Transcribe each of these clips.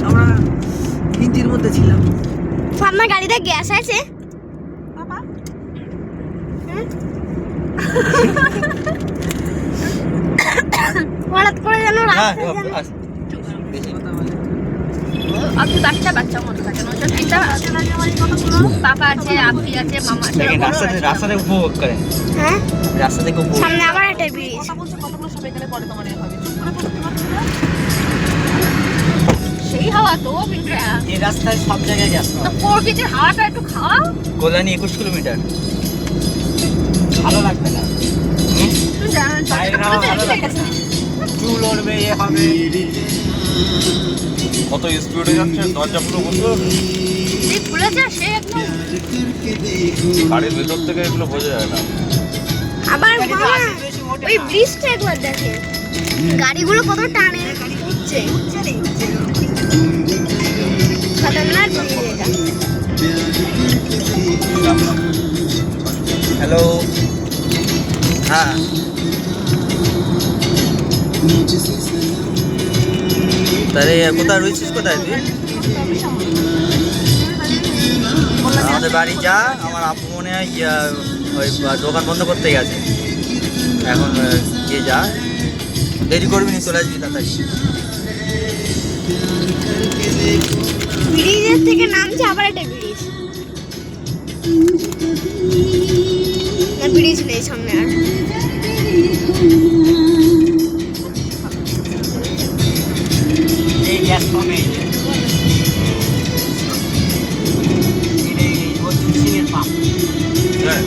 আমরা ইঞ্জির মধ্যে ছিলাম। আপনার গাড়িতে গ্যাস আছে বাবা? হঠাৎ করে যেন আপনি বাচ্চা মনে থাকেন পাপা আছে, আপনি আছে, মামা আছে। রাস্তাতে উপভোগ করেন। হ্যাঁ, রাস্তা থেকে উপভোগ। সামনে আবার একটা ব্রিজ। কতগুলো সব এখানে পরে তোমার হবে। সেই হাওয়া তো পিন্টুরা, এই রাস্তায় সব জায়গায় গ্যাস তো প্রকৃতির হাওয়াটা একটু খাওয়া। কল্যাণী 21 কিলোমিটার। ভালো লাগবে না। চুল উড়বে, এ হবে। কত স্পিডে যাচ্ছে, দরজা পুরো বন্ধ। খুলেছে সে একদম গাড়ির ভেতর থেকে এগুলো বোঝা যায় না। আবার মামা ওই ব্রিজটা একবার দেখে, গাড়িগুলো কত টানে উঠছে। খতরনাক ব্রিজ এটা। হ্যালো। হ্যাঁ, তাহলে কোথায় রয়েছিস? কোথায় তুই? আমাদের বাড়ি যা। আমার আপু মনে হয় ওই দোকান বন্ধ করতে গেছে এখন। গিয়ে যা, দেরি করবি না, চলে আসবি তাড়াতাড়ি। ব্রিজের থেকে নামছে আবার একটা ব্রিজ। ব্রিজ নেই সামনে আর। এই গ্যাস কমে পাম্প। হ্যাঁ,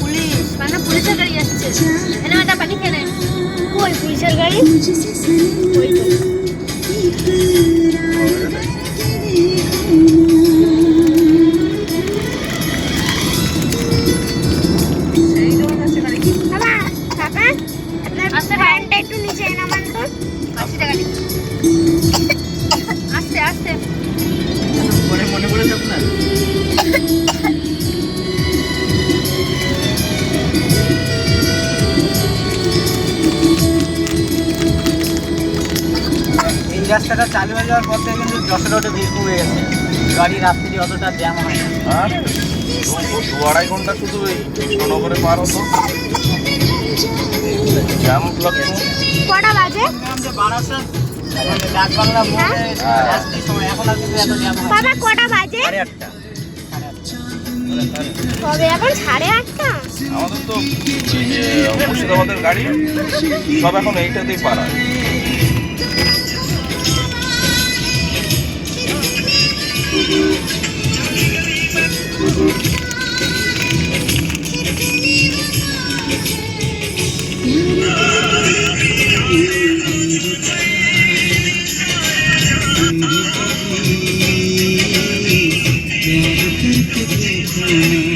পুলিশ মানে পুলিশের গাড়ি আসছে। এনে একটা পানি খেয়ে নেন। ওই পুলিশের গাড়ি ওই তো। বাবা, বাবা, আপনার ফ্যানটা একটু নিচে নামান তো। 80 টাকা দিন। আস্তে আস্তে। মনে পড়েছে আপনার? এই রাস্তাটা চালু হয়ে যাওয়ার পর থেকে কিন্তু যশোর রোডে ভিড় কমে গেছে। গাড়ি রাত্রি অতটা জ্যাম হয় না। আর 2-2.5 ঘন্টা শুধু এই কৃষ্ণনগরে পার হতো, জ্যাম লাগতো। কটা বাজে? বারাসাত ডাকবাংলা মোড়ে রাস্তার সময় এখন আর কিন্তু এত জ্যাম হয় না। বাবা কটা বাজে? 8:30। তবে এখন 8:30। আমাদের তো এই যে মুর্শিদাবাদের গাড়ি সব এখন এইটাতেই পারা। देखो